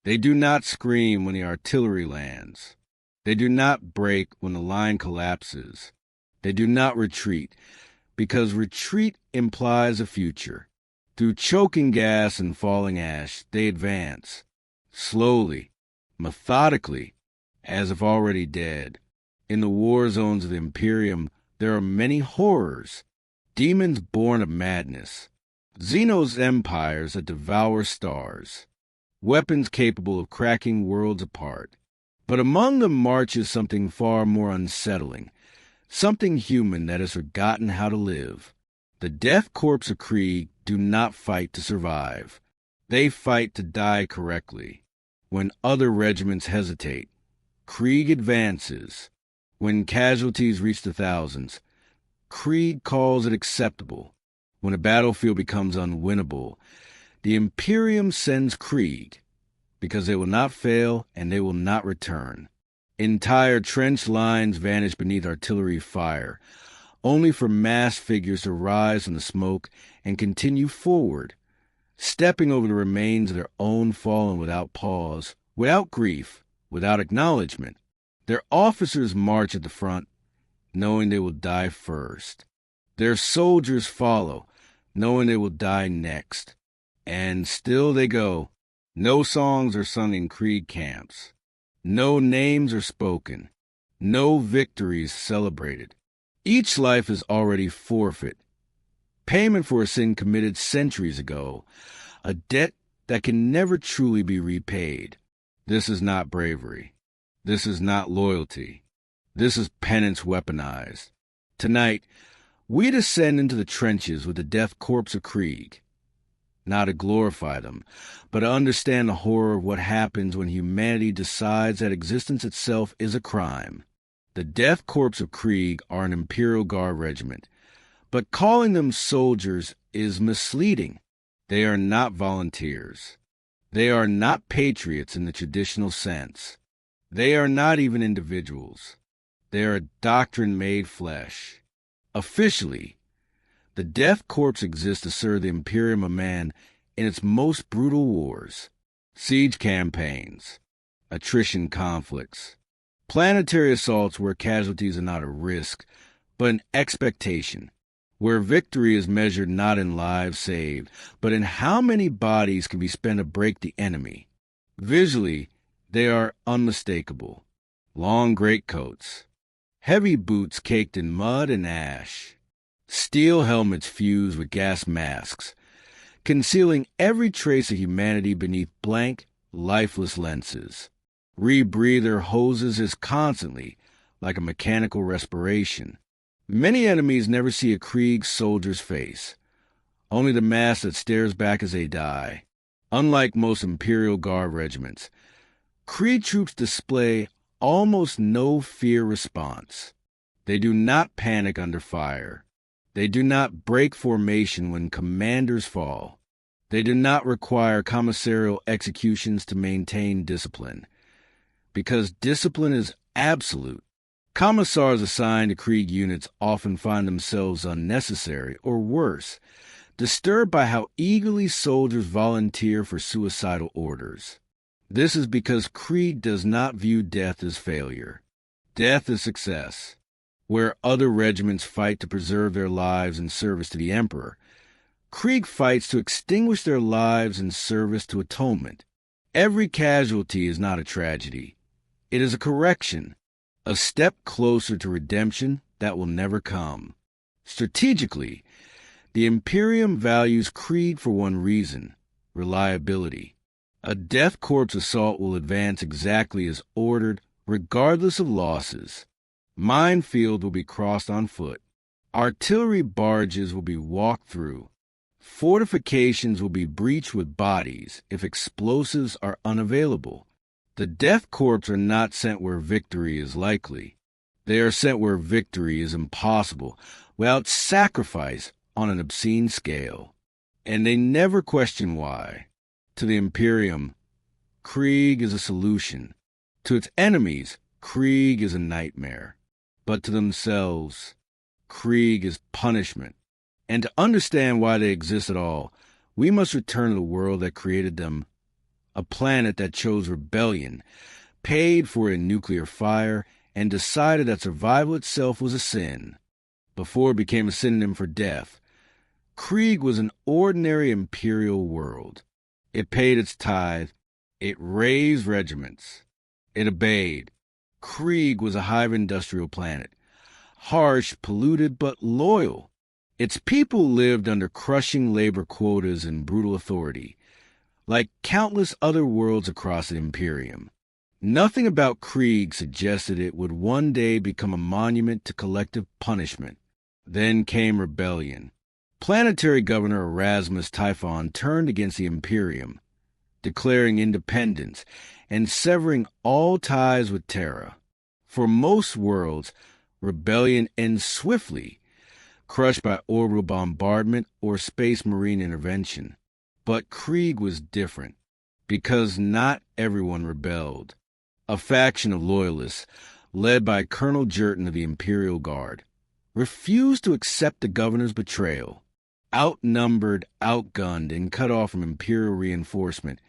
They do not scream when the artillery lands. They do not break when the line collapses. They do not retreat, because retreat implies a future. Through choking gas and falling ash, they advance, slowly, methodically, as if already dead. In the war zones of the Imperium, there are many horrors, demons born of madness, Xenos empires that devour stars, weapons capable of cracking worlds apart. But among them marches something far more unsettling, something human that has forgotten how to live. The Death Korps of Krieg do not fight to survive. They fight to die correctly. When other regiments hesitate, Krieg advances. When casualties reach the thousands, Krieg calls it acceptable. When a battlefield becomes unwinnable, the Imperium sends Krieg, because they will not fail and they will not return. Entire trench lines vanish beneath artillery fire, only for mass figures to rise from the smoke and continue forward, stepping over the remains of their own fallen without pause, without grief, without acknowledgement. Their officers march at the front, knowing they will die first. Their soldiers follow, knowing they will die next. And still they go. No songs are sung in Krieg camps. No names are spoken. No victories celebrated. Each life is already forfeit. Payment for a sin committed centuries ago. A debt that can never truly be repaid. This is not bravery. This is not loyalty. This is penance weaponized. Tonight, we descend into the trenches with the Death Korps of Krieg. Not to glorify them, but to understand the horror of what happens when humanity decides that existence itself is a crime. The Death Korps of Krieg are an Imperial Guard regiment, but calling them soldiers is misleading. They are not volunteers. They are not patriots in the traditional sense. They are not even individuals. They are a doctrine made flesh. Officially, the Death Korps exist to serve the Imperium of Man in its most brutal wars, siege campaigns, attrition conflicts, planetary assaults where casualties are not a risk, but an expectation, where victory is measured not in lives saved, but in how many bodies can be spent to break the enemy. Visually, they are unmistakable. Long greatcoats, heavy boots caked in mud and ash, steel helmets fused with gas masks, concealing every trace of humanity beneath blank, lifeless lenses. Rebreather hoses us constantly, like a mechanical respiration. Many enemies never see a Krieg soldier's face, only the mask that stares back as they die. Unlike most Imperial Guard regiments, Krieg troops display almost no fear response. They do not panic under fire. They do not break formation when commanders fall. They do not require commissarial executions to maintain discipline, because discipline is absolute. Commissars assigned to Krieg units often find themselves unnecessary, or worse, disturbed by how eagerly soldiers volunteer for suicidal orders. This is because Krieg does not view death as failure. Death is success. Where other regiments fight to preserve their lives in service to the Emperor, Krieg fights to extinguish their lives in service to Atonement. Every casualty is not a tragedy. It is a correction, a step closer to redemption that will never come. Strategically, the Imperium values Krieg for one reason: reliability. A Death Korps assault will advance exactly as ordered, regardless of losses. Minefield will be crossed on foot. Artillery barges will be walked through. Fortifications will be breached with bodies if explosives are unavailable. The Death Korps are not sent where victory is likely. They are sent where victory is impossible, without sacrifice on an obscene scale. And they never question why. To the Imperium, Krieg is a solution. To its enemies, Krieg is a nightmare. But to themselves, Krieg is punishment. And to understand why they exist at all, we must return to the world that created them a planet that chose rebellion, paid for a nuclear fire, and decided that survival itself was a sin, before it became a synonym for death. Krieg was an ordinary imperial world. It paid its tithe. It raised regiments. It obeyed. Krieg was a hive industrial planet, harsh, polluted, but loyal. Its people lived under crushing labor quotas and brutal authority, like countless other worlds across the Imperium. Nothing about Krieg suggested it would one day become a monument to collective punishment. Then came rebellion. Planetary Governor Erasmus Typhon turned against the Imperium, declaring independence and severing all ties with Terra. For most worlds, rebellion ends swiftly, crushed by orbital bombardment or space marine intervention. But Krieg was different, because not everyone rebelled. A faction of loyalists, led by Colonel Jerton of the Imperial Guard, refused to accept the governor's betrayal. Outnumbered, outgunned, and cut off from Imperial reinforcement,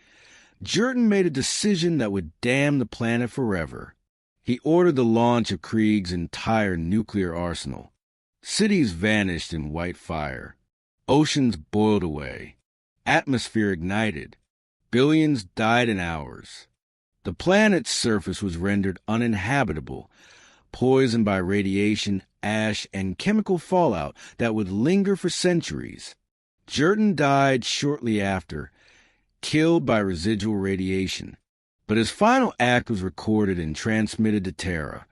Jerton made a decision that would damn the planet forever. He ordered the launch of Krieg's entire nuclear arsenal. Cities vanished in white fire. Oceans boiled away. Atmosphere ignited. Billions died in hours. The planet's surface was rendered uninhabitable, poisoned by radiation, ash, and chemical fallout that would linger for centuries. Jerton died shortly after, killed by residual radiation. But his final act was recorded and transmitted to Terra,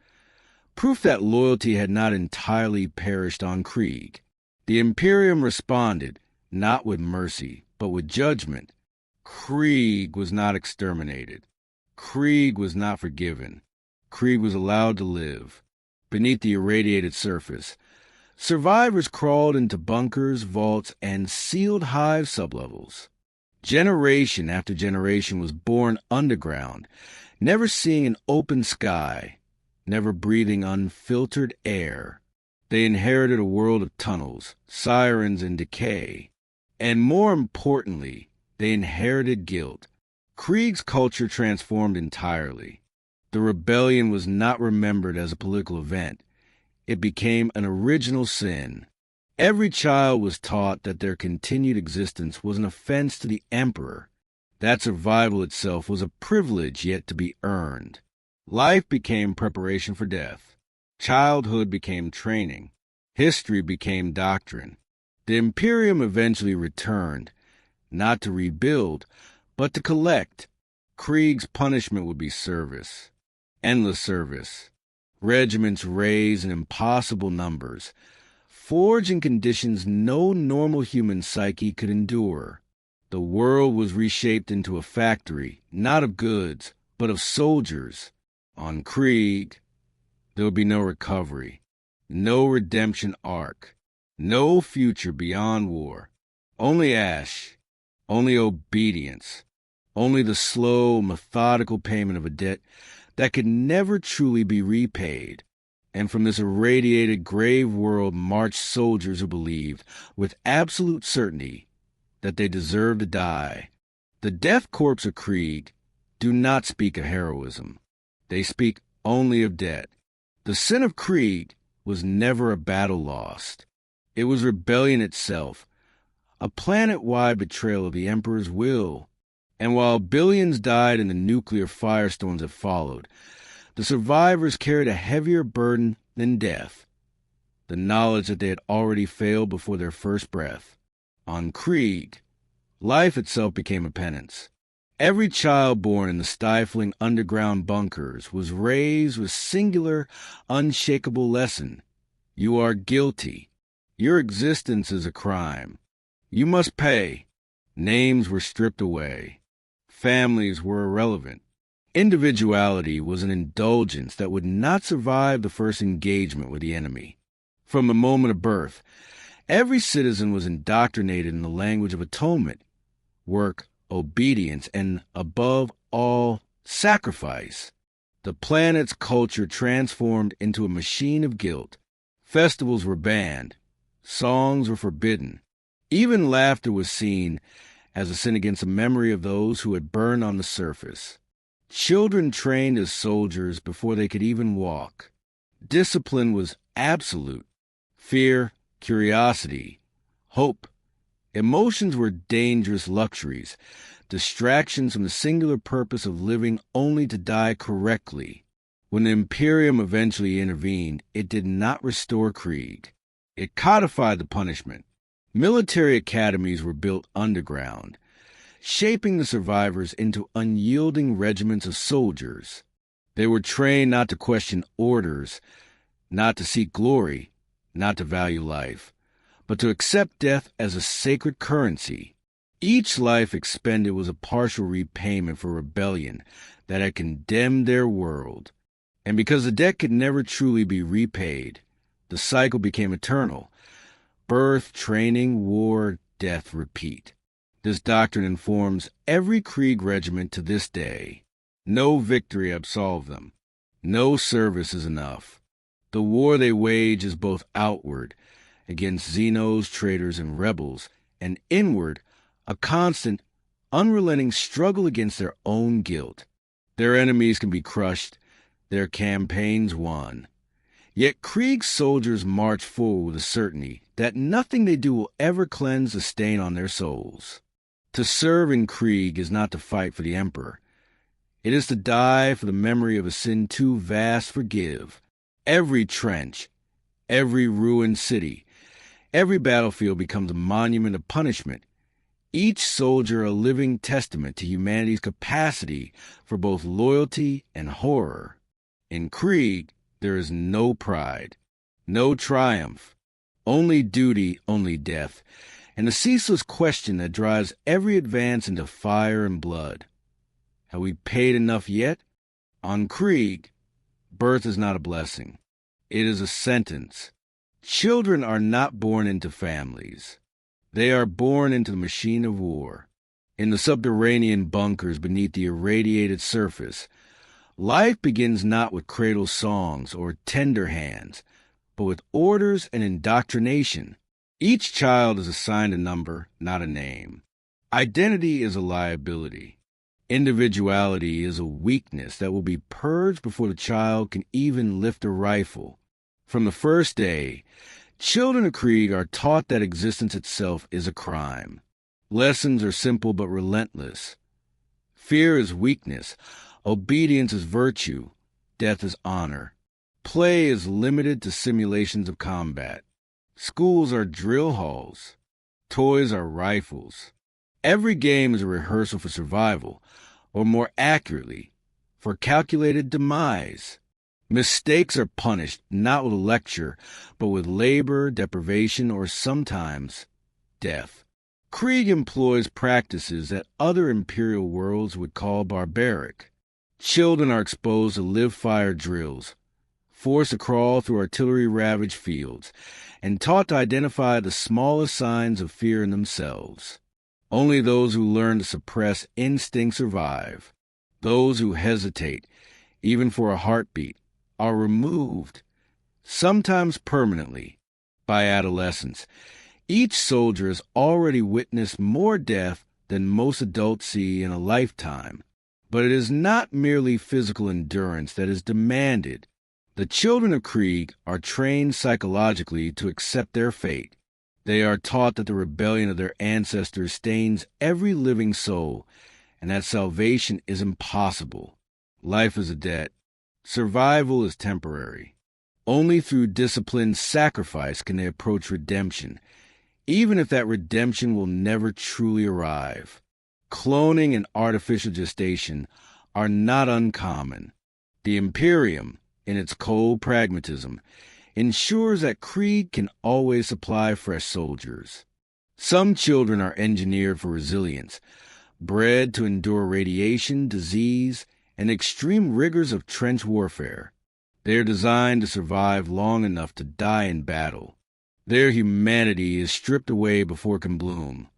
proof that loyalty had not entirely perished on Krieg. The Imperium responded, not with mercy, but with judgment. Krieg was not exterminated. Krieg was not forgiven. Krieg was allowed to live. Beneath the irradiated surface, survivors crawled into bunkers, vaults, and sealed hive sublevels. Generation after generation was born underground, never seeing an open sky, never breathing unfiltered air. They inherited a world of tunnels, sirens, and decay. And more importantly, they inherited guilt. Krieg's culture transformed entirely. The rebellion was not remembered as a political event. It became an original sin. Every child was taught that their continued existence was an offense to the Emperor, that survival itself was a privilege yet to be earned. Life became preparation for death. Childhood became training. History became doctrine. The Imperium eventually returned, not to rebuild, but to collect. Krieg's punishment would be service. Endless service. Regiments raised in impossible numbers, forged in conditions no normal human psyche could endure. The world was reshaped into a factory, not of goods, but of soldiers. On Krieg, there would be no recovery, no redemption arc, no future beyond war. Only ash, only obedience, only the slow, methodical payment of a debt that could never truly be repaid. And from this irradiated grave world marched soldiers who believed, with absolute certainty, that they deserved to die. The Death Korps of Krieg do not speak of heroism. They speak only of debt. The sin of Krieg was never a battle lost. It was rebellion itself, a planet-wide betrayal of the Emperor's will. And while billions died in the nuclear firestorms that followed, the survivors carried a heavier burden than death, the knowledge that they had already failed before their first breath. On Krieg, life itself became a penance. Every child born in the stifling underground bunkers was raised with singular, unshakable lesson. You are guilty. Your existence is a crime. You must pay. Names were stripped away. Families were irrelevant. Individuality was an indulgence that would not survive the first engagement with the enemy. From the moment of birth, every citizen was indoctrinated in the language of atonement, work, obedience, and, above all, sacrifice. The planet's culture transformed into a machine of guilt. Festivals were banned. Songs were forbidden. Even laughter was seen as a sin against the memory of those who had burned on the surface. Children trained as soldiers before they could even walk. Discipline was absolute. Fear, curiosity, hope. Emotions were dangerous luxuries, distractions from the singular purpose of living only to die correctly. When the Imperium eventually intervened, it did not restore Krieg. It codified the punishment. Military academies were built underground, shaping the survivors into unyielding regiments of soldiers. They were trained not to question orders, not to seek glory, not to value life, but to accept death as a sacred currency. Each life expended was a partial repayment for rebellion that had condemned their world. And because the debt could never truly be repaid, the cycle became eternal. Birth, training, war, death, repeat. This doctrine informs every Krieg regiment to this day. No victory absolves them. No service is enough. The war they wage is both outward, against Xenos, traitors, and rebels, and inward, a constant, unrelenting struggle against their own guilt. Their enemies can be crushed, their campaigns won. Yet Krieg's soldiers march forward with a certainty that nothing they do will ever cleanse the stain on their souls. To serve in Krieg is not to fight for the Emperor. It is to die for the memory of a sin too vast to forgive. Every trench, every ruined city, every battlefield becomes a monument of punishment. Each soldier a living testament to humanity's capacity for both loyalty and horror. In Krieg, there is no pride, no triumph, only duty, only death, and a ceaseless question that drives every advance into fire and blood. Have we paid enough yet? On Krieg, birth is not a blessing. It is a sentence. Children are not born into families. They are born into the machine of war. In the subterranean bunkers beneath the irradiated surface, life begins not with cradle songs or tender hands, but with orders and indoctrination. Each child is assigned a number, not a name. Identity is a liability. Individuality is a weakness that will be purged before the child can even lift a rifle. From the first day, children of Krieg are taught that existence itself is a crime. Lessons are simple but relentless. Fear is weakness. Obedience is virtue. Death is honor. Play is limited to simulations of combat. Schools are drill halls. Toys are rifles. Every game is a rehearsal for survival, or more accurately, for calculated demise. Mistakes are punished not with a lecture, but with labor, deprivation, or sometimes death. Krieg employs practices that other imperial worlds would call barbaric. Children are exposed to live-fire drills, forced to crawl through artillery-ravaged fields, and taught to identify the smallest signs of fear in themselves. Only those who learn to suppress instinct survive. Those who hesitate, even for a heartbeat, are removed, sometimes permanently, by adolescence. Each soldier has already witnessed more death than most adults see in a lifetime. But it is not merely physical endurance that is demanded. The children of Krieg are trained psychologically to accept their fate. They are taught that the rebellion of their ancestors stains every living soul, and that salvation is impossible. Life is a debt. Survival is temporary. Only through disciplined sacrifice can they approach redemption, even if that redemption will never truly arrive. Cloning and artificial gestation are not uncommon. The Imperium, in its cold pragmatism, ensures that Krieg can always supply fresh soldiers. Some children are engineered for resilience, bred to endure radiation, disease, and extreme rigors of trench warfare. They are designed to survive long enough to die in battle. Their humanity is stripped away before it can bloom.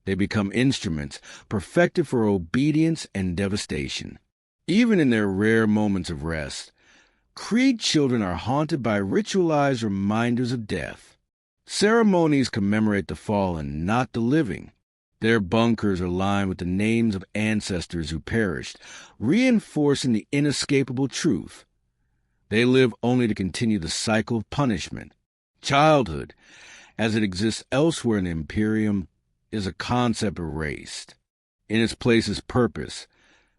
They become instruments perfected for obedience and devastation. Even in their rare moments of rest, Krieg children are haunted by ritualized reminders of death. Ceremonies commemorate the fallen, not the living. Their bunkers are lined with the names of ancestors who perished, reinforcing the inescapable truth. They live only to continue the cycle of punishment. Childhood, as it exists elsewhere in the Imperium, is a concept erased. In its place is purpose,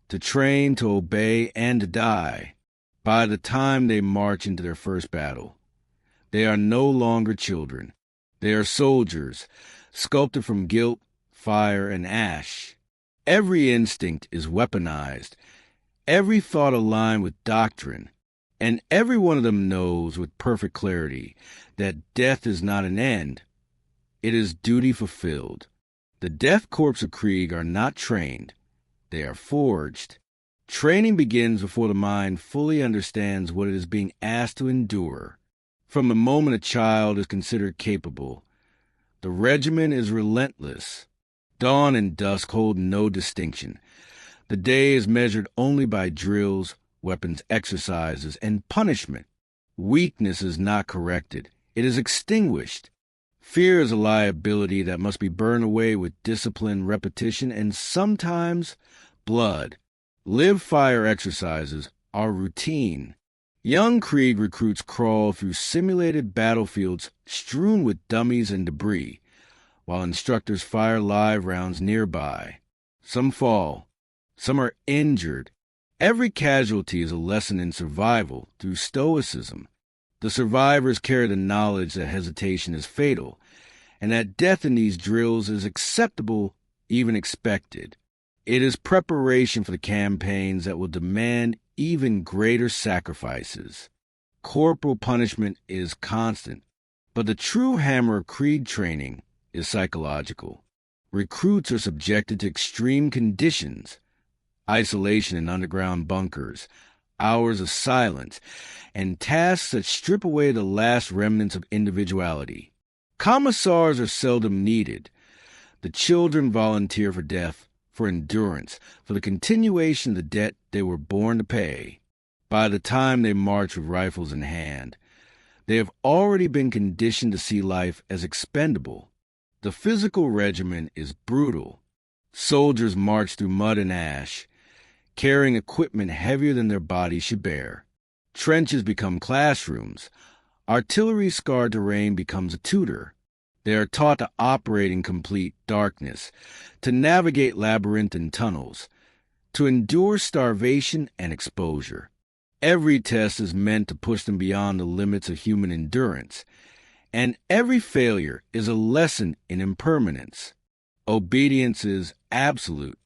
to train, to obey, and to die. By the time they march into their first battle, they are no longer children. They are soldiers, sculpted from guilt, fire, and ash. Every instinct is weaponized, every thought aligned with doctrine, and every one of them knows with perfect clarity that death is not an end. It is duty fulfilled. The Death Korps of Krieg are not trained. They are forged. Training begins before the mind fully understands what it is being asked to endure. From the moment a child is considered capable, the regiment is relentless. Dawn and dusk hold no distinction. The day is measured only by drills, weapons exercises, and punishment. Weakness is not corrected. It is extinguished. Fear is a liability that must be burned away with discipline, repetition, and sometimes blood. Live fire exercises are routine. Young Krieg recruits crawl through simulated battlefields strewn with dummies and debris, while instructors fire live rounds nearby. Some fall. Some are injured. Every casualty is a lesson in survival through stoicism. The survivors carry the knowledge that hesitation is fatal, and that death in these drills is acceptable, even expected. It is preparation for the campaigns that will demand even greater sacrifices. Corporal punishment is constant, but the true hammer of Krieg training is psychological. Recruits are subjected to extreme conditions, isolation in underground bunkers, hours of silence, and tasks that strip away the last remnants of individuality. Commissars are seldom needed. The children volunteer for death, for endurance, for the continuation of the debt they were born to pay. By the time they march with rifles in hand, they have already been conditioned to see life as expendable. The physical regimen is brutal. Soldiers march through mud and ash, carrying equipment heavier than their bodies should bear. Trenches become classrooms. Artillery-scarred terrain becomes a tutor. They are taught to operate in complete darkness, to navigate labyrinthine tunnels, to endure starvation and exposure. Every test is meant to push them beyond the limits of human endurance, and every failure is a lesson in impermanence. Obedience is absolute.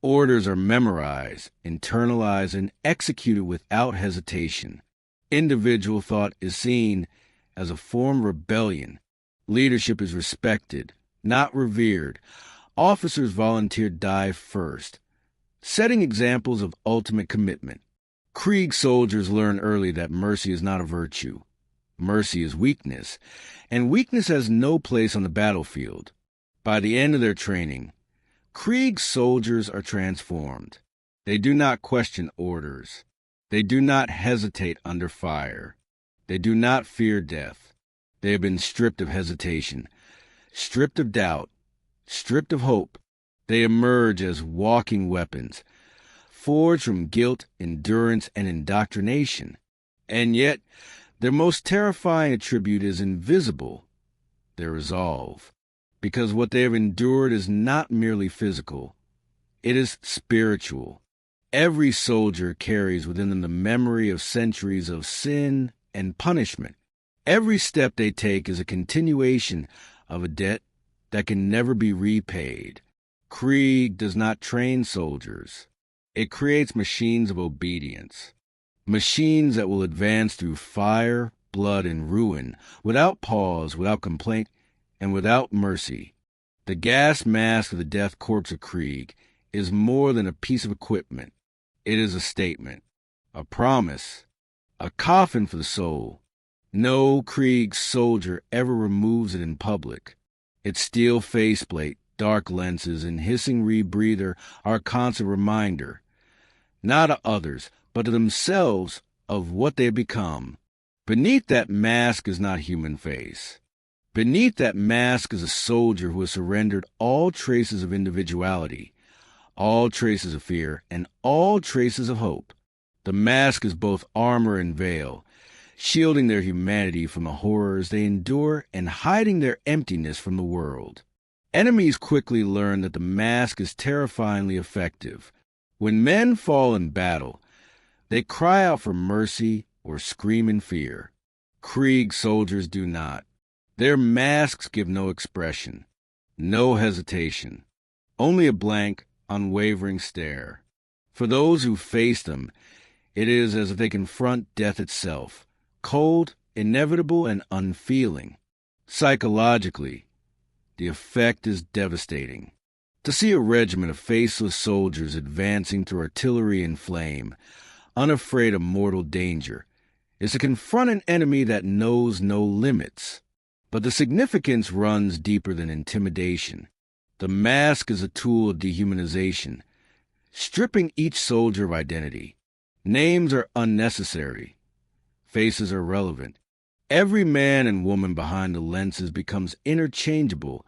Orders are memorized, internalized, and executed without hesitation. Individual thought is seen as a form of rebellion. Leadership is respected, not revered. Officers volunteer die first, setting examples of ultimate commitment. Krieg soldiers learn early that mercy is not a virtue. Mercy is weakness, and weakness has no place on the battlefield. By the end of their training, Krieg soldiers are transformed. They do not question orders. They do not hesitate under fire. They do not fear death. They have been stripped of hesitation, stripped of doubt, stripped of hope. They emerge as walking weapons, forged from guilt, endurance, and indoctrination. And yet, their most terrifying attribute is invisible, their resolve. Because what they have endured is not merely physical, it is spiritual. Every soldier carries within them the memory of centuries of sin and punishment. Every step they take is a continuation of a debt that can never be repaid. Krieg does not train soldiers. It creates machines of obedience. Machines that will advance through fire, blood, and ruin, without pause, without complaint, and without mercy. The gas mask of the Death Korps of Krieg is more than a piece of equipment. It is a statement, a promise, a coffin for the soul. No Krieg soldier ever removes it in public. Its steel faceplate, dark lenses, and hissing rebreather are a constant reminder, not to others, but to themselves, of what they have become. Beneath that mask is not human face. Beneath that mask is a soldier who has surrendered all traces of individuality, all traces of fear, and all traces of hope. The mask is both armor and veil, shielding their humanity from the horrors they endure and hiding their emptiness from the world. Enemies quickly learn that the mask is terrifyingly effective. When men fall in battle, they cry out for mercy or scream in fear. Krieg soldiers do not. Their masks give no expression, no hesitation, only a blank, unwavering stare. For those who face them, it is as if they confront death itself, cold, inevitable, and unfeeling. Psychologically, the effect is devastating. To see a regiment of faceless soldiers advancing through artillery and flame, unafraid of mortal danger, is to confront an enemy that knows no limits. But the significance runs deeper than intimidation. The mask is a tool of dehumanization, stripping each soldier of identity. Names are unnecessary. Faces are relevant. Every man and woman behind the lenses becomes interchangeable,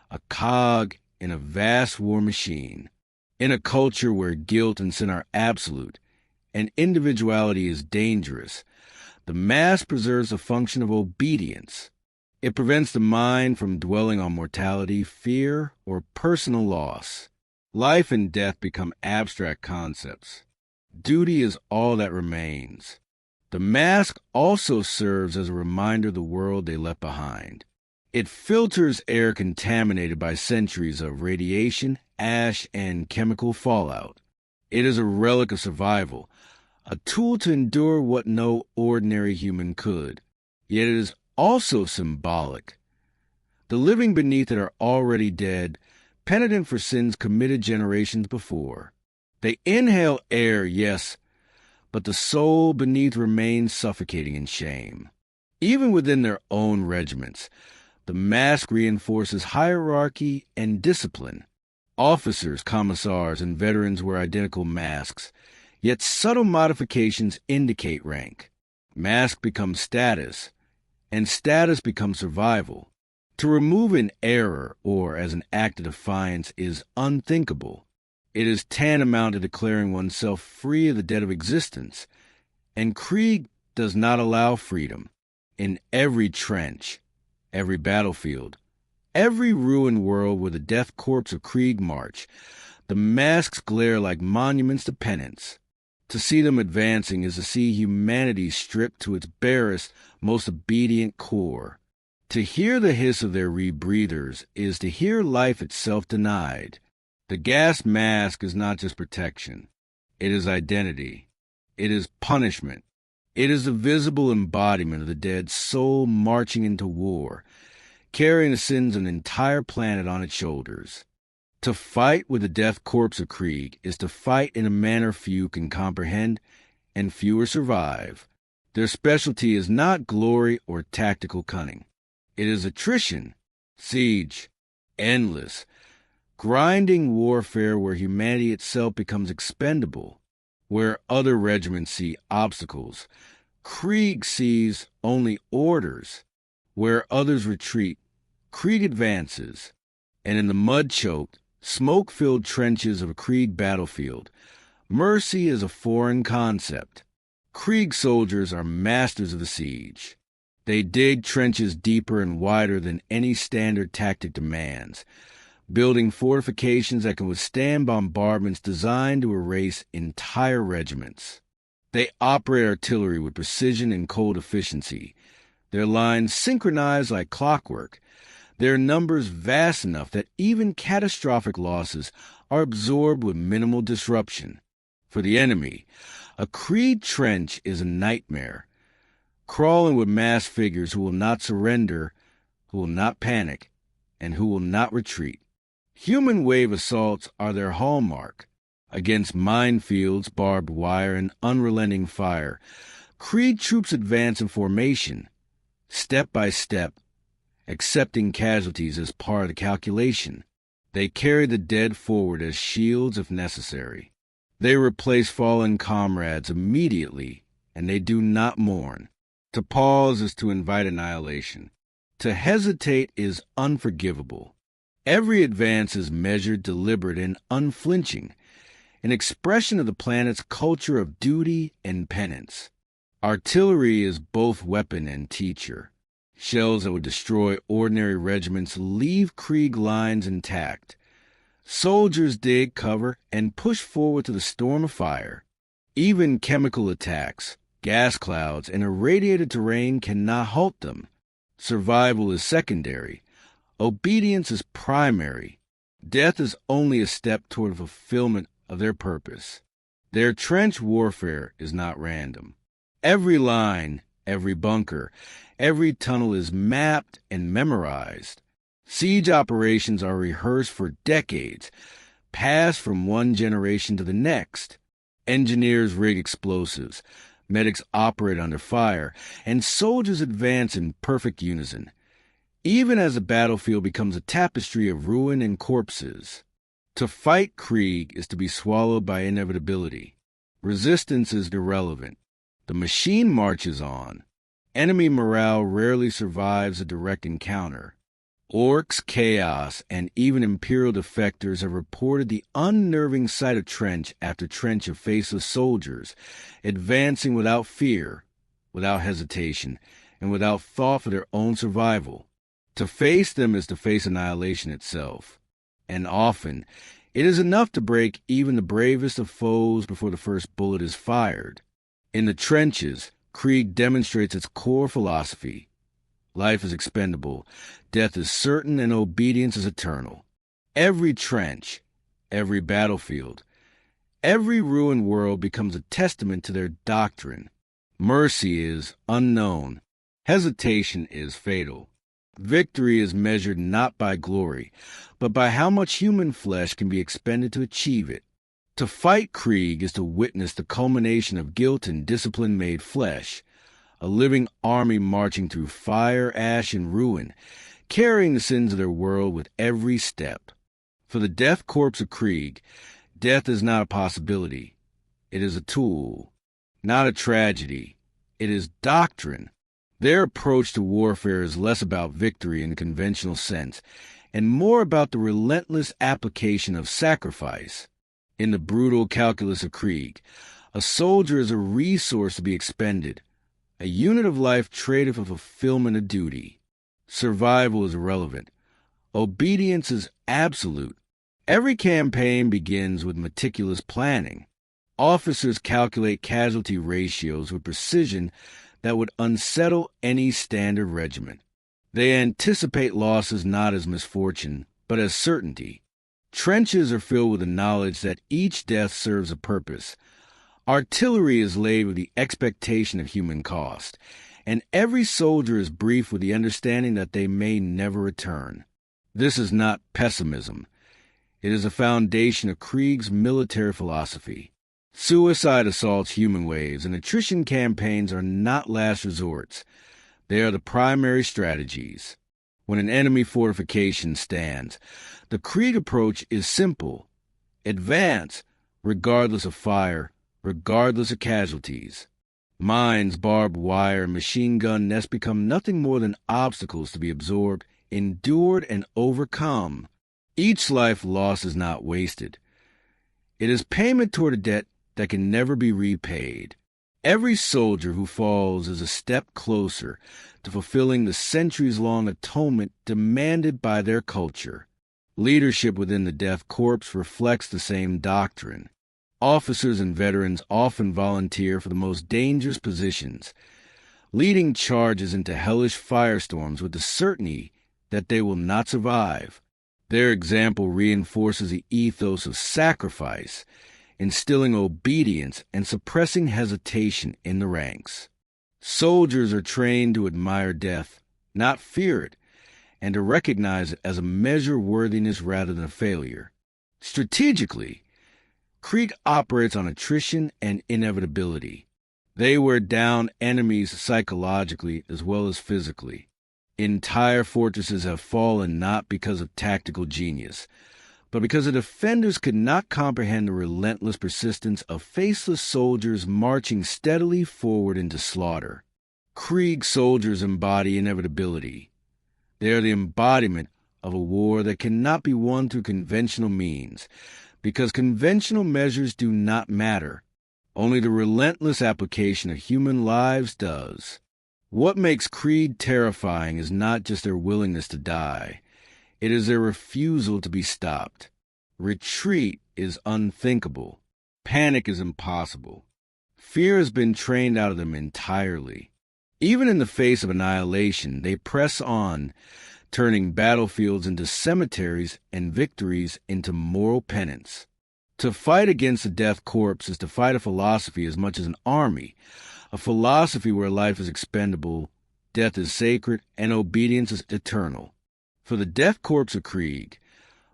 a cog in a vast war machine. In a culture where guilt and sin are absolute, and individuality is dangerous, the mask preserves a function of obedience. It prevents the mind from dwelling on mortality, fear, or personal loss. Life and death become abstract concepts. Duty is all that remains. The mask also serves as a reminder of the world they left behind. It filters air contaminated by centuries of radiation, ash, and chemical fallout. It is a relic of survival, a tool to endure what no ordinary human could. Yet it is also symbolic. The living beneath it are already dead, penitent for sins committed generations before. They inhale air, yes, but the soul beneath remains suffocating in shame. Even within their own regiments, the mask reinforces hierarchy and discipline. Officers, commissars, and veterans wear identical masks, yet subtle modifications indicate rank. Mask becomes status, and status becomes survival. To remove an error, or as an act of defiance, is unthinkable. It is tantamount to declaring oneself free of the debt of existence, and Krieg does not allow freedom. In every trench, every battlefield, every ruined world where the Death Korps of Krieg march, the masks glare like monuments to penance. To see them advancing is to see humanity stripped to its barest, most obedient core. To hear the hiss of their rebreathers is to hear life itself denied. The gas mask is not just protection. It is identity. It is punishment. It is the visible embodiment of the dead soul marching into war, carrying the sins of an entire planet on its shoulders. To fight with the Death Korps of Krieg is to fight in a manner few can comprehend and fewer survive. Their specialty is not glory or tactical cunning. It is attrition, siege, endless, grinding warfare where humanity itself becomes expendable. Where other regiments see obstacles, Krieg sees only orders. Where others retreat, Krieg advances. And in the mud-choked, smoke-filled trenches of a Krieg battlefield, mercy is a foreign concept. Krieg soldiers are masters of the siege. They dig trenches deeper and wider than any standard tactic demands, building fortifications that can withstand bombardments designed to erase entire regiments. They operate artillery with precision and cold efficiency, their lines synchronized like clockwork, their numbers vast enough that even catastrophic losses are absorbed with minimal disruption. For the enemy, a Krieg trench is a nightmare, crawling with masked figures who will not surrender, who will not panic, and who will not retreat. Human wave assaults are their hallmark. Against minefields, barbed wire, and unrelenting fire, Krieg troops advance in formation, step by step, accepting casualties as part of the calculation. They carry the dead forward as shields if necessary. They replace fallen comrades immediately, and they do not mourn. To pause is to invite annihilation. To hesitate is unforgivable. Every advance is measured, deliberate, and unflinching, an expression of the planet's culture of duty and penance. Artillery is both weapon and teacher. Shells that would destroy ordinary regiments leave Krieg lines intact. Soldiers dig cover and push forward to the storm of fire. Even chemical attacks, gas clouds, and irradiated terrain cannot halt them. Survival is secondary. Obedience is primary. Death is only a step toward fulfillment of their purpose. Their trench warfare is not random. Every line, every bunker, every tunnel is mapped and memorized. Siege operations are rehearsed for decades, passed from one generation to the next. Engineers rig explosives, medics operate under fire, and soldiers advance in perfect unison, even as the battlefield becomes a tapestry of ruin and corpses. To fight Krieg is to be swallowed by inevitability. Resistance is irrelevant. The machine marches on. Enemy morale rarely survives a direct encounter. Orcs, chaos, and even Imperial defectors have reported the unnerving sight of trench after trench of faceless soldiers, advancing without fear, without hesitation, and without thought for their own survival. To face them is to face annihilation itself. And often, it is enough to break even the bravest of foes before the first bullet is fired. In the trenches, Krieg demonstrates its core philosophy. Life is expendable, death is certain, and obedience is eternal. Every trench, every battlefield, every ruined world becomes a testament to their doctrine. Mercy is unknown. Hesitation is fatal. Victory is measured not by glory, but by how much human flesh can be expended to achieve it. To fight Krieg is to witness the culmination of guilt and discipline made flesh, a living army marching through fire, ash, and ruin, carrying the sins of their world with every step. For the Death Korps of Krieg, death is not a possibility. It is a tool, not a tragedy. It is doctrine. Their approach to warfare is less about victory in the conventional sense, and more about the relentless application of sacrifice. In the brutal calculus of Krieg, a soldier is a resource to be expended, a unit of life traded for fulfillment of duty. Survival is irrelevant. Obedience is absolute. Every campaign begins with meticulous planning. Officers calculate casualty ratios with precision that would unsettle any standard regiment. They anticipate losses not as misfortune, but as certainty. Trenches are filled with the knowledge that each death serves a purpose. Artillery is laid with the expectation of human cost, and every soldier is briefed with the understanding that they may never return. This is not pessimism. It is a foundation of Krieg's military philosophy. Suicide assaults human waves, and attrition campaigns are not last resorts. They are the primary strategies. When an enemy fortification stands, the Krieg approach is simple. Advance, regardless of fire, regardless of casualties. Mines, barbed wire, and machine gun nests become nothing more than obstacles to be absorbed, endured, and overcome. Each life lost is not wasted. It is payment toward a debt that can never be repaid. Every soldier who falls is a step closer to fulfilling the centuries-long atonement demanded by their culture. Leadership within the Death Korps reflects the same doctrine. Officers and veterans often volunteer for the most dangerous positions, leading charges into hellish firestorms with the certainty that they will not survive. Their example reinforces the ethos of sacrifice, instilling obedience and suppressing hesitation in the ranks. Soldiers are trained to admire death, not fear it, and to recognize it as a measure of worthiness rather than a failure. Strategically, Krieg operates on attrition and inevitability. They wear down enemies psychologically as well as physically. Entire fortresses have fallen not because of tactical genius, but because the defenders could not comprehend the relentless persistence of faceless soldiers marching steadily forward into slaughter. Krieg soldiers embody inevitability. They are the embodiment of a war that cannot be won through conventional means, because conventional measures do not matter. Only the relentless application of human lives does. What makes Krieg terrifying is not just their willingness to die. It is their refusal to be stopped. Retreat is unthinkable. Panic is impossible. Fear has been trained out of them entirely. Even in the face of annihilation, they press on, turning battlefields into cemeteries and victories into moral penance. To fight against the Death Korps is to fight a philosophy as much as an army, a philosophy where life is expendable, death is sacred, and obedience is eternal. For the Death Korps of Krieg,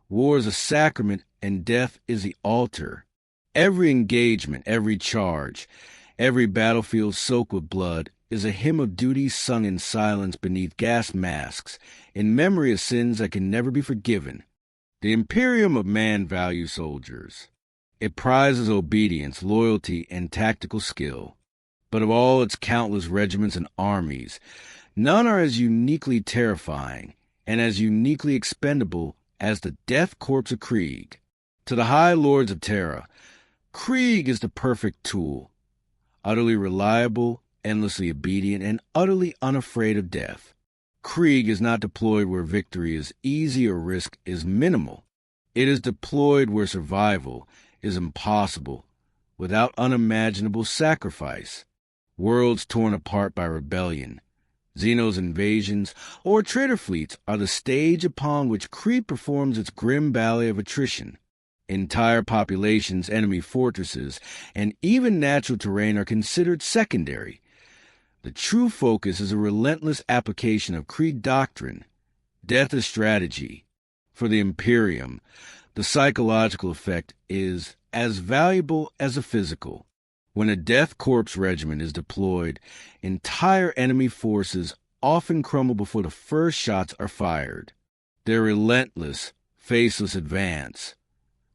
war is a sacrament and death is the altar. Every engagement, every charge, every battlefield soaked with blood is a hymn of duty sung in silence beneath gas masks, in memory of sins that can never be forgiven. The Imperium of man values soldiers. It prizes obedience, loyalty, and tactical skill. But of all its countless regiments and armies, none are as uniquely terrifying and as uniquely expendable as the Death Korps of Krieg. To the High Lords of Terra, Krieg is the perfect tool, utterly reliable, endlessly obedient, and utterly unafraid of death. Krieg is not deployed where victory is easy or risk is minimal. It is deployed where survival is impossible without unimaginable sacrifice. Worlds torn apart by rebellion, Xeno's invasions, or traitor fleets are the stage upon which Krieg performs its grim ballet of attrition. Entire populations, enemy fortresses, and even natural terrain are considered secondary. The true focus is a relentless application of Krieg doctrine. Death is strategy. For the Imperium, the psychological effect is as valuable as the physical. When a Death Korps regiment is deployed, entire enemy forces often crumble before the first shots are fired. Their relentless, faceless advance,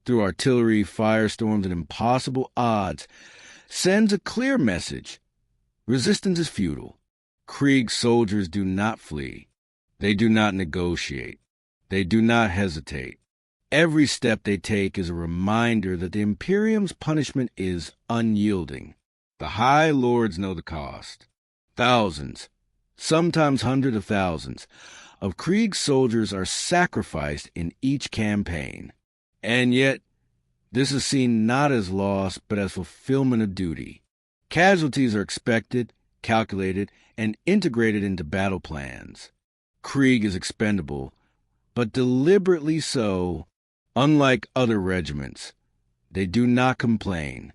through artillery, firestorms, and impossible odds, sends a clear message. Resistance is futile. Krieg soldiers do not flee. They do not negotiate. They do not hesitate. Every step they take is a reminder that the Imperium's punishment is unyielding. The High Lords know the cost. Thousands, sometimes hundreds of thousands, of Krieg's soldiers are sacrificed in each campaign. And yet, this is seen not as loss, but as fulfillment of duty. Casualties are expected, calculated, and integrated into battle plans. Krieg is expendable, but deliberately so. Unlike other regiments, they do not complain.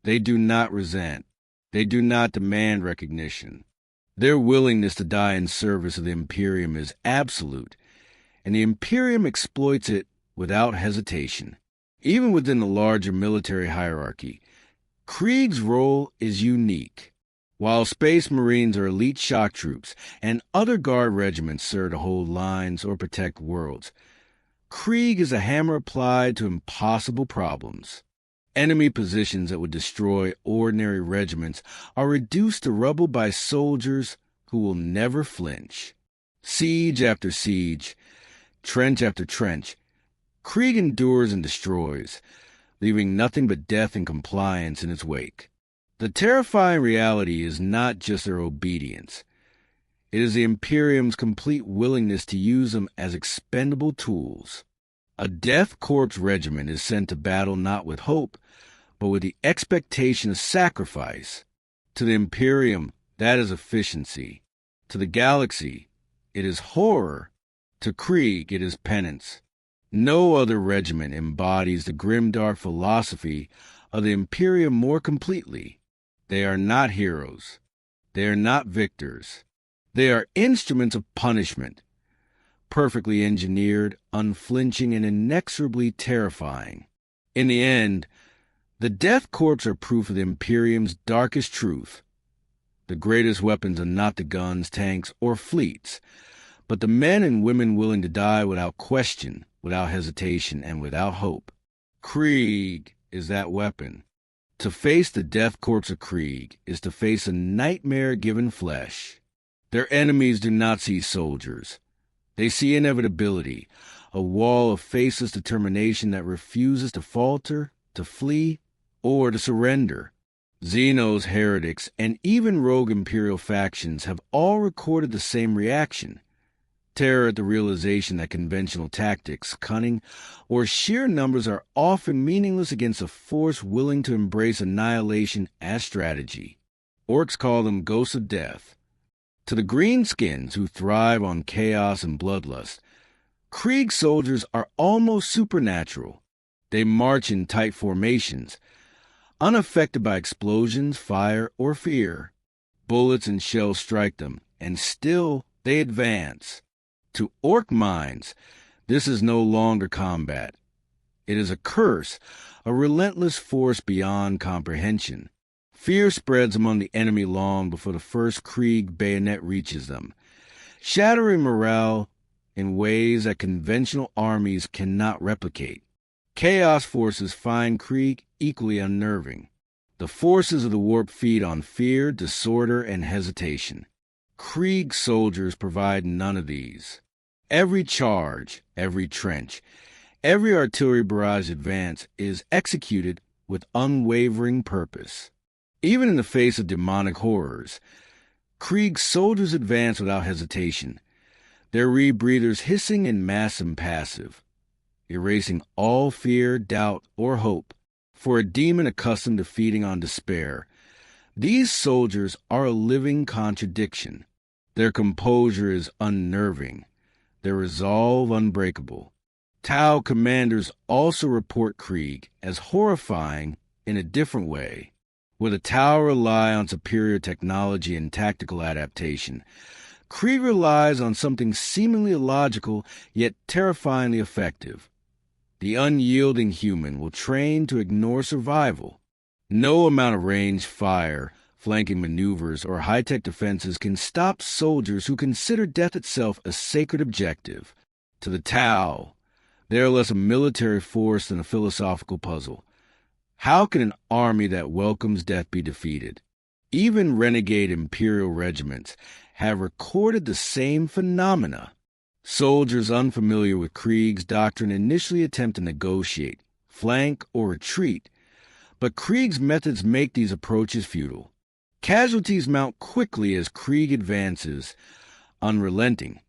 They do not resent. They do not demand recognition. Their willingness to die in service of the Imperium is absolute, and the Imperium exploits it without hesitation. Even within the larger military hierarchy, Krieg's role is unique. While Space Marines are elite shock troops and other guard regiments serve to hold lines or protect worlds, Krieg is a hammer applied to impossible problems. Enemy positions that would destroy ordinary regiments are reduced to rubble by soldiers who will never flinch. Siege after siege, trench after trench, Krieg endures and destroys, leaving nothing but death and compliance in its wake. The terrifying reality is not just their obedience. It is the Imperium's complete willingness to use them as expendable tools. A Death Korps regiment is sent to battle not with hope, but with the expectation of sacrifice. To the Imperium, that is efficiency. To the galaxy, it is horror. To Krieg, it is penance. No other regiment embodies the Grimdark philosophy of the Imperium more completely. They are not heroes. They are not victors. They are instruments of punishment, perfectly engineered, unflinching, and inexorably terrifying. In the end, the Death Korps are proof of the Imperium's darkest truth. The greatest weapons are not the guns, tanks, or fleets, but the men and women willing to die without question, without hesitation, and without hope. Krieg is that weapon. To face the Death Korps of Krieg is to face a nightmare given flesh. Their enemies do not see soldiers. They see inevitability, a wall of faceless determination that refuses to falter, to flee, or to surrender. Xenos, heretics, and even rogue Imperial factions have all recorded the same reaction. Terror at the realization that conventional tactics, cunning, or sheer numbers are often meaningless against a force willing to embrace annihilation as strategy. Orcs call them ghosts of death. To the greenskins who thrive on chaos and bloodlust, Krieg soldiers are almost supernatural. They march in tight formations, unaffected by explosions, fire, or fear. Bullets and shells strike them, and still they advance. To orc minds, this is no longer combat. It is a curse, a relentless force beyond comprehension. Fear spreads among the enemy long before the first Krieg bayonet reaches them, shattering morale in ways that conventional armies cannot replicate. Chaos forces find Krieg equally unnerving. The forces of the warp feed on fear, disorder, and hesitation. Krieg soldiers provide none of these. Every charge, every trench, every artillery barrage advance is executed with unwavering purpose. Even in the face of demonic horrors, Krieg soldiers advance without hesitation, their rebreathers hissing and mass impassive, erasing all fear, doubt, or hope. For a demon accustomed to feeding on despair, these soldiers are a living contradiction. Their composure is unnerving, their resolve unbreakable. Tau commanders also report Krieg as horrifying in a different way. Where the Tau rely on superior technology and tactical adaptation, Krieg relies on something seemingly illogical yet terrifyingly effective. The unyielding human will train to ignore survival. No amount of range fire, flanking maneuvers, or high-tech defenses can stop soldiers who consider death itself a sacred objective. To the Tau, they are less a military force than a philosophical puzzle. How can an army that welcomes death be defeated? Even renegade Imperial regiments have recorded the same phenomena. Soldiers unfamiliar with Krieg's doctrine initially attempt to negotiate, flank, or retreat, but Krieg's methods make these approaches futile. Casualties mount quickly as Krieg advances, unrelenting,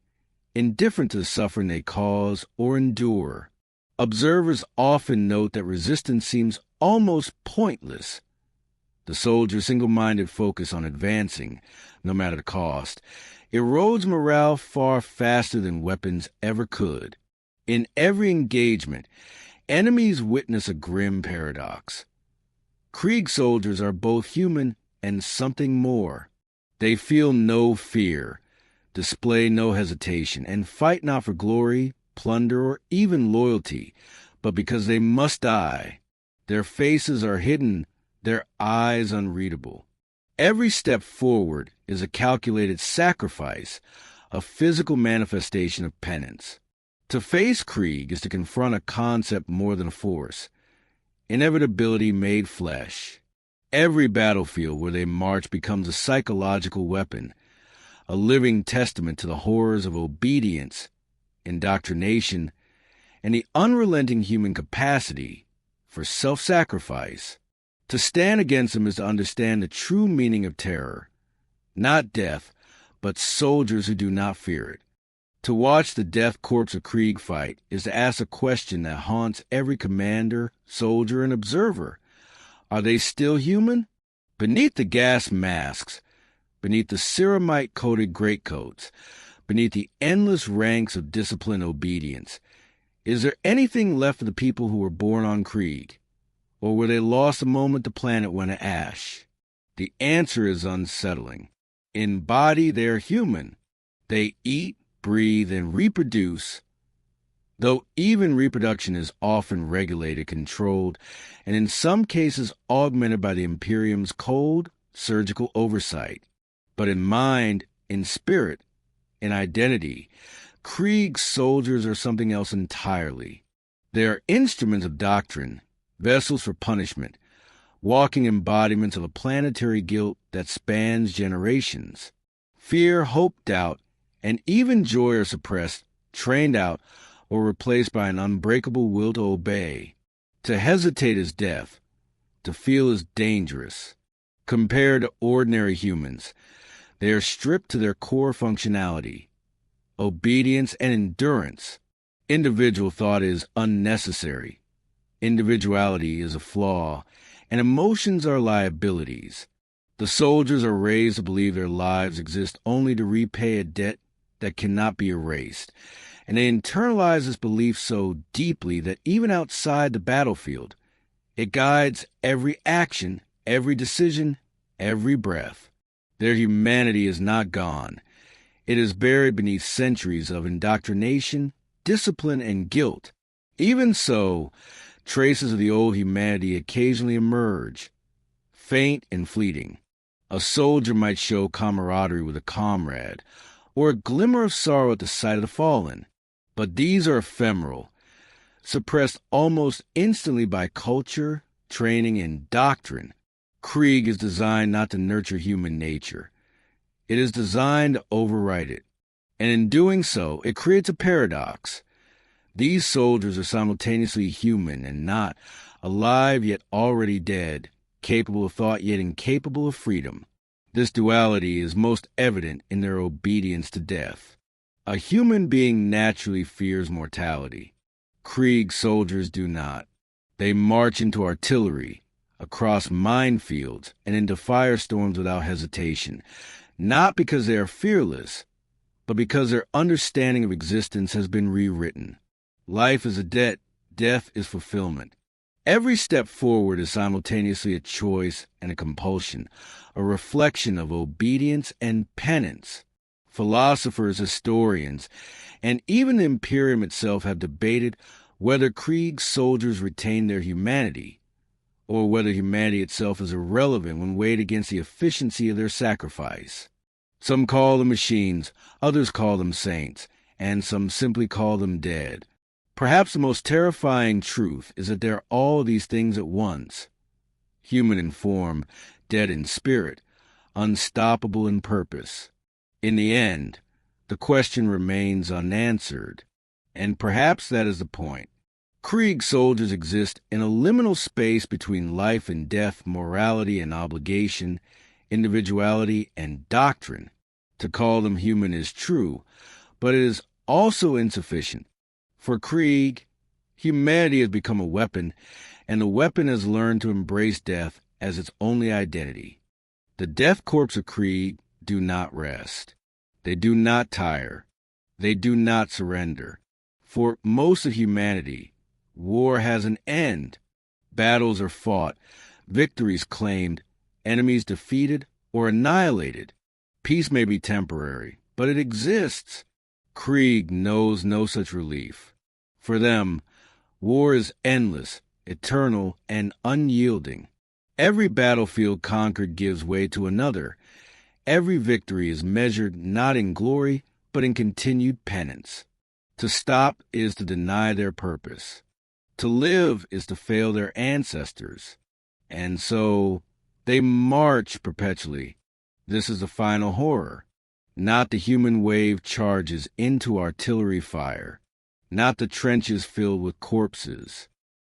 indifferent to the suffering they cause or endure. Observers often note that resistance seems almost pointless. The soldier's single-minded focus on advancing, no matter the cost, erodes morale far faster than weapons ever could. In every engagement, enemies witness a grim paradox. Krieg soldiers are both human and something more. They feel no fear, display no hesitation, and fight not for glory, plunder, or even loyalty, but because they must die. Their faces are hidden, their eyes unreadable. Every step forward is a calculated sacrifice, a physical manifestation of penance. To face Krieg is to confront a concept more than a force, inevitability made flesh. Every battlefield where they march becomes a psychological weapon, a living testament to the horrors of obedience, indoctrination, and the unrelenting human capacity for self-sacrifice. To stand against them is to understand the true meaning of terror. Not death, but soldiers who do not fear it. To watch the Death Korps of Krieg fight is to ask a question that haunts every commander, soldier, and observer. Are they still human? Beneath the gas masks, beneath the ceramite-coated greatcoats, beneath the endless ranks of disciplined obedience, is there anything left of the people who were born on Krieg? Or were they lost the moment the planet went to ash? The answer is unsettling. In body, they are human. They eat, breathe, and reproduce, though even reproduction is often regulated, controlled, and in some cases augmented by the Imperium's cold, surgical oversight. But in mind, in spirit, in identity, Krieg soldiers are something else entirely. They are instruments of doctrine, vessels for punishment, walking embodiments of a planetary guilt that spans generations. Fear, hope, doubt, and even joy are suppressed trained out, or replaced by an unbreakable will to obey. To hesitate is death. To feel is dangerous. Compared to ordinary humans, they are stripped to their core functionality, obedience and endurance. Individual thought is unnecessary. Individuality is a flaw, and emotions are liabilities. The soldiers are raised to believe their lives exist only to repay a debt that cannot be erased, and they internalize this belief so deeply that even outside the battlefield, it guides every action, every decision, every breath. Their humanity is not gone. It is buried beneath centuries of indoctrination, discipline, and guilt. Even so, traces of the old humanity occasionally emerge, faint and fleeting. A soldier might show camaraderie with a comrade, or a glimmer of sorrow at the sight of the fallen. But these are ephemeral, suppressed almost instantly by culture, training, and doctrine. Krieg is designed not to nurture human nature. It is designed to overwrite it. And in doing so, it creates a paradox. These soldiers are simultaneously human and not, alive yet already dead, capable of thought yet incapable of freedom. This duality is most evident in their obedience to death. A human being naturally fears mortality. Krieg soldiers do not. They march into artillery, across minefields, and into firestorms without hesitation, not because they are fearless, but because their understanding of existence has been rewritten. Life is a debt, death is fulfillment. Every step forward is simultaneously a choice and a compulsion, a reflection of obedience and penance. Philosophers, historians, and even the Imperium itself have debated whether Krieg soldiers retain their humanity, or whether humanity itself is irrelevant when weighed against the efficiency of their sacrifice. Some call them machines, others call them saints, and some simply call them dead. Perhaps the most terrifying truth is that they're all these things at once. Human in form, dead in spirit, unstoppable in purpose. In the end, the question remains unanswered, and perhaps that is the point. Krieg soldiers exist in a liminal space between life and death, morality and obligation, individuality and doctrine. To call them human is true, but it is also insufficient. For Krieg, humanity has become a weapon, and the weapon has learned to embrace death as its only identity. The Death Korps of Krieg do not rest. They do not tire. They do not surrender. For most of humanity, war has an end. Battles are fought, victories claimed, enemies defeated or annihilated. Peace may be temporary, but it exists. Krieg knows no such relief. For them, war is endless, eternal, and unyielding. Every battlefield conquered gives way to another. Every victory is measured not in glory, but in continued penance. To stop is to deny their purpose. To live is to fail their ancestors. And so, they march perpetually. This is the final horror. Not the human wave charges into artillery fire. Not the trenches filled with corpses.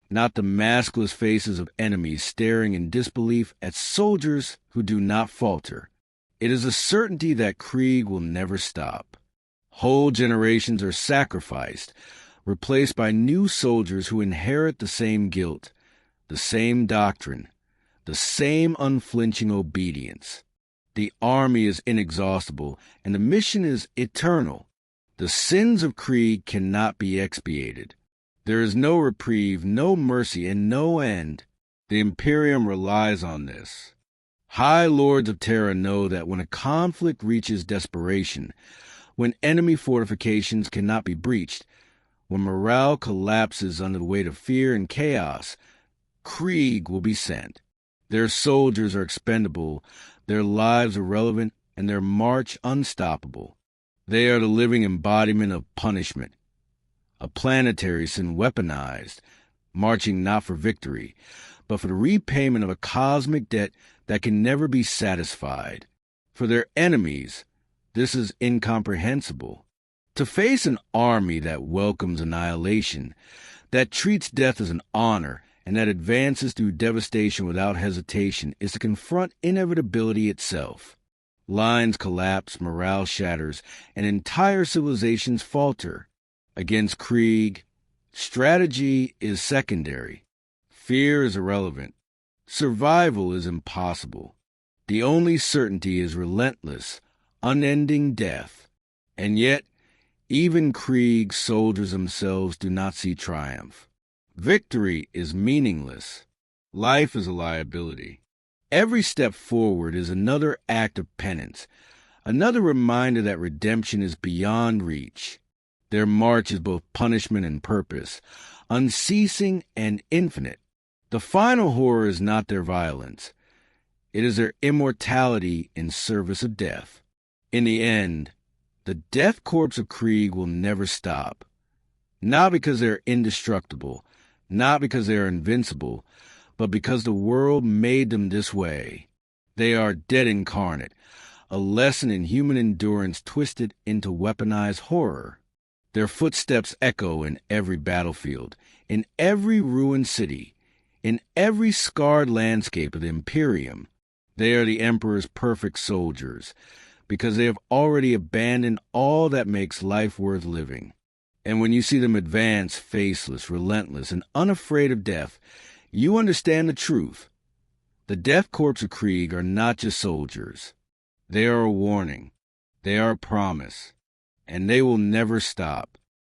Not the maskless faces of enemies staring in disbelief at soldiers who do not falter. It is a certainty that Krieg will never stop. Whole generations are sacrificed, replaced by new soldiers who inherit the same guilt, the same doctrine, the same unflinching obedience. The army is inexhaustible, and the mission is eternal. The sins of Krieg cannot be expiated. There is no reprieve, no mercy, and no end. The Imperium relies on this. High Lords of Terra know that when a conflict reaches desperation, when enemy fortifications cannot be breached, when morale collapses under the weight of fear and chaos, Krieg will be sent. Their soldiers are expendable, their lives irrelevant, and their march unstoppable. They are the living embodiment of punishment, a planetary sin weaponized, marching not for victory, but for the repayment of a cosmic debt that can never be satisfied. For their enemies, this is incomprehensible. To face an army that welcomes annihilation, that treats death as an honor, and that advances through devastation without hesitation is to confront inevitability itself. Lines collapse, morale shatters, and entire civilizations falter. Against Krieg, strategy is secondary. Fear is irrelevant. Survival is impossible. The only certainty is relentless, unending death. And yet, even Krieg's soldiers themselves do not see triumph. Victory is meaningless. Life is a liability. Every step forward is another act of penance, another reminder that redemption is beyond reach. Their march is both punishment and purpose, unceasing and infinite. The final horror is not their violence. It is their immortality in service of death. In the end, the Death Korps of Krieg will never stop. Not because they're indestructible, not because they are invincible, but because the world made them this way. They are dead incarnate, a lesson in human endurance twisted into weaponized horror. Their footsteps echo in every battlefield, in every ruined city, in every scarred landscape of the Imperium. They are the Emperor's perfect soldiers, because they have already abandoned all that makes life worth living. And when you see them advance, faceless, relentless, and unafraid of death, you understand the truth. The Death Korps of Krieg are not just soldiers. They are a warning. They are a promise. And they will never stop.